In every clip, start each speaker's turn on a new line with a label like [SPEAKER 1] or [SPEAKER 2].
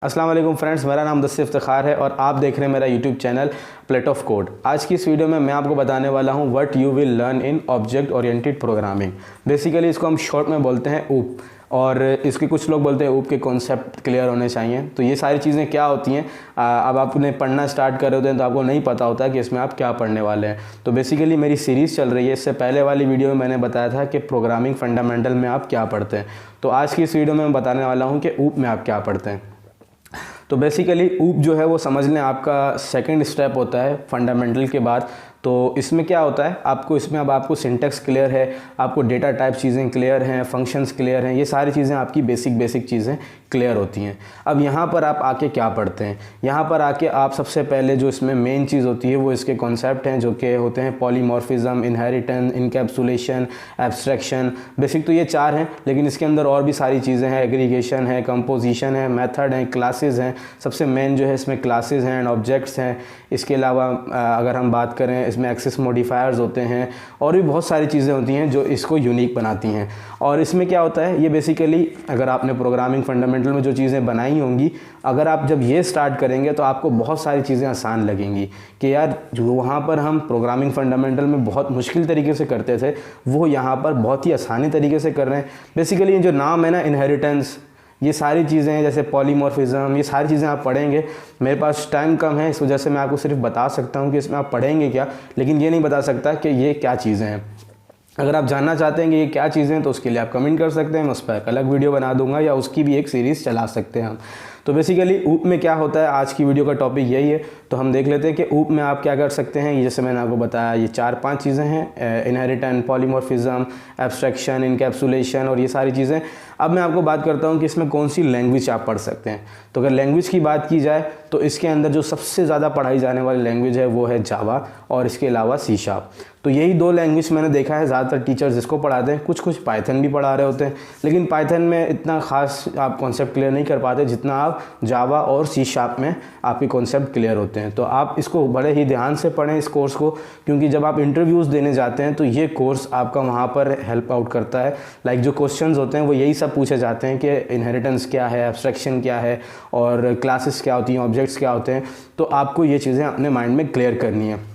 [SPEAKER 1] अस्सलाम वालेकुम फ्रेंड्स, मेरा नाम दस्सी इफ्तिखार है और आप देख रहे हैं मेरा YouTube channel plate of code. आज की इस वीडियो में मैं आपको बताने वाला हूं what you will learn in object oriented programming. Basically इसको हम शॉर्ट में बोलते हैं ऊप, और इसके कुछ लोग बोलते हैं ऊप के कॉन्सेप्ट क्लियर होने चाहिए। तो ये सारी चीज़ें क्या होती हैं, अब आपने पढ़ना स्टार्ट कर रहे होते हैं तो आपको नहीं पता होता कि इसमें आप क्या पढ़ने वाले हैं। तो बेसिकली मेरी सीरीज़ चल रही है। इससे पहले वाली वीडियो में मैंने बताया था कि प्रोग्रामिंग फंडामेंटल में आप क्या पढ़ते हैं। तो आज की इस वीडियो में मैं बताने वाला हूँ कि ऊप में आप क्या पढ़ते हैं। तो बेसिकली ऊप जो है वो समझ लें आपका सेकंड स्टेप होता है फंडामेंटल के बाद। तो इसमें क्या होता है, अब आपको सिंटेक्स क्लियर है, आपको डेटा टाइप चीज़ें क्लियर हैं, फंक्शंस क्लियर हैं, ये सारी चीज़ें आपकी बेसिक चीज़ें क्लियर होती हैं। अब यहाँ पर आप आके क्या पढ़ते हैं, यहाँ पर आके आप सबसे पहले जो इसमें मेन चीज़ होती है वो इसके कॉन्सेप्ट हैं, जो कि होते हैं polymorphism, inheritance, encapsulation, abstraction. Basic तो ये चार हैं, लेकिन इसके अंदर और भी सारी चीज़ें हैं, एग्रीगेशन है, कंपोजिशन है, मेथड है, क्लासेस हैं। सबसे मेन जो है इसमें क्लासेस हैं एंड ऑब्जेक्ट्स हैं। इसके अलावा अगर हम बात करें, इसमें एक्सेस मॉडिफायर्स होते हैं और भी बहुत सारी चीज़ें होती हैं जो इसको यूनिक बनाती हैं। और इसमें क्या होता है, ये बेसिकली अगर आपने प्रोग्रामिंग फंडामेंटल में जो चीज़ें बनाई होंगी, अगर आप जब ये स्टार्ट करेंगे तो आपको बहुत सारी चीज़ें आसान लगेंगी कि यार जो वहाँ पर हम प्रोग्रामिंग फंडामेंटल में बहुत मुश्किल तरीके से करते थे वो यहाँ पर बहुत ही आसानी तरीके से कर रहे हैं। बेसिकली जो नाम है ना, इनहेरिटेंस, ये सारी चीज़ें हैं, जैसे पॉलीमॉर्फिज्म, ये सारी चीज़ें आप पढ़ेंगे। मेरे पास टाइम कम है, इस वजह से मैं आपको सिर्फ बता सकता हूँ कि इसमें आप पढ़ेंगे क्या, लेकिन ये नहीं बता सकता कि ये क्या चीज़ें हैं। अगर आप जानना चाहते हैं कि ये क्या चीज़ें हैं तो उसके लिए आप कमेंट कर सकते हैं, मैं उस पर एक अलग वीडियो बना दूंगा या उसकी भी एक सीरीज़ चला सकते हैं हम। तो बेसिकली ऊप में क्या होता है, आज की वीडियो का टॉपिक यही है। तो हम देख लेते हैं कि ऊप में आप क्या कर सकते हैं। जैसे मैंने आपको बताया, ये 4-5 चीज़ें हैं, इनहेरिटेंस, पॉलीमॉर्फिज्म, एब्स्ट्रैक्शन, इनकैप्सुलेशन और ये सारी चीज़ें। अब मैं आपको बात करता हूँ कि इसमें कौन सी लैंग्वेज आप पढ़ सकते हैं। तो अगर लैंग्वेज की बात की जाए तो इसके अंदर जो सबसे ज़्यादा पढ़ाई जाने वाली लैंग्वेज है वो है जावा, और इसके अलावा सी शार्प। तो यही दो लैंग्वेज मैंने देखा है ज़्यादातर टीचर्स इसको पढ़ाते हैं। कुछ पाइथन भी पढ़ा रहे होते हैं, लेकिन पाइथन में इतना खास आप कॉन्सेप्ट क्लियर नहीं कर पाते जितना आप जावा और सी शार्प में आपके कॉन्सेप्ट क्लियर होते हैं। तो आप इसको बड़े ही ध्यान से पढ़ें इस कोर्स को, क्योंकि जब आप इंटरव्यूज़ देने जाते हैं तो ये कोर्स आपका वहाँ पर हेल्प आउट करता है। लाइक जो क्वेश्चंस होते हैं वो यही सब पूछे जाते हैं कि इनहेरिटेंस क्या है, एब्स्ट्रैक्शन क्या है, और क्लासेस क्या होती हैं, ऑब्जेक्ट्स क्या होते हैं। तो आपको ये चीज़ें अपने माइंड में क्लियर करनी है।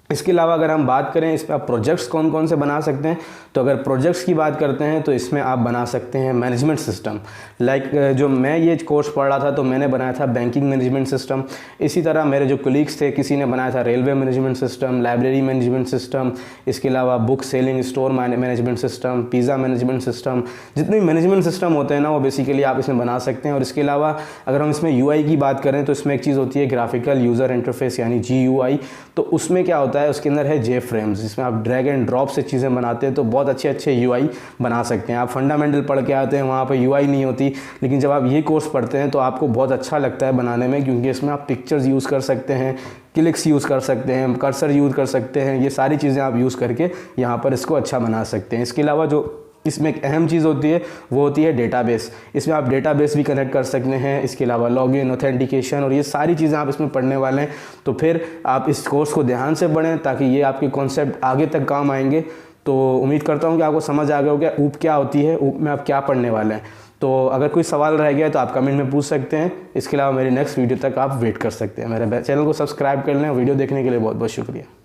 [SPEAKER 1] इसके अलावा अगर हम बात करें इस पर आप प्रोजेक्ट्स कौन कौन से बना सकते हैं, तो अगर प्रोजेक्ट्स की बात करते हैं तो इसमें आप बना सकते हैं मैनेजमेंट सिस्टम। लाइक जो मैं ये कोर्स पढ़ रहा था तो मैंने बनाया था बैंकिंग मैनेजमेंट सिस्टम। इसी तरह मेरे जो कोलीग्स थे, किसी ने बनाया था railway management system, library management system, इसके अलावा book selling store management system, pizza management system. जितने भी मैनेजमेंट सिस्टम होते हैं ना, वो बेसिकली आप इसमें बना सकते हैं। और इसके अलावा अगर हम इसमें UI की बात करें तो इसमें एक चीज़ होती है ग्राफिकल यूज़र इंटरफेस, यानी GUI। तो उसमें क्या होता है, उसके अंदर है जे फ्रेम्स, जिसमें आप ड्रैग एंड ड्रॉप से चीज़ें बनाते हैं तो बहुत अच्छे UI बना सकते हैं। आप फंडामेंटल पढ़ के आते हैं, वहाँ पर UI नहीं होती, लेकिन जब आप ये कोर्स पढ़ते हैं तो आपको बहुत अच्छा लगता है बनाने में, क्योंकि इसमें आप पिक्चर्स यूज़ कर सकते हैं, क्लिक्स यूज़ कर सकते हैं, कर्सर यूज़ कर सकते हैं। ये सारी चीज़ें आप यूज़ करके यहाँ पर इसको अच्छा बना सकते हैं। इसके अलावा जो इसमें एक अहम चीज़ होती है वो होती है डेटाबेस। इसमें आप डेटाबेस भी कनेक्ट कर सकते हैं। इसके अलावा लॉगिन, ऑथेंटिकेशन और ये सारी चीज़ें आप इसमें पढ़ने वाले हैं। तो फिर आप इस कोर्स को ध्यान से पढ़ें ताकि ये आपके कॉन्सेप्ट आगे तक काम आएंगे। तो उम्मीद करता हूँ कि आपको समझ आ गया होगा ऊप क्या होती है, ऊप में आप क्या पढ़ने वाले हैं। तो अगर कोई सवाल रह गया तो आप कमेंट में पूछ सकते हैं। इसके अलावा मेरी नेक्स्ट वीडियो तक आप वेट कर सकते हैं। मेरे चैनल को सब्सक्राइब कर लें। वीडियो देखने के लिए बहुत बहुत शुक्रिया।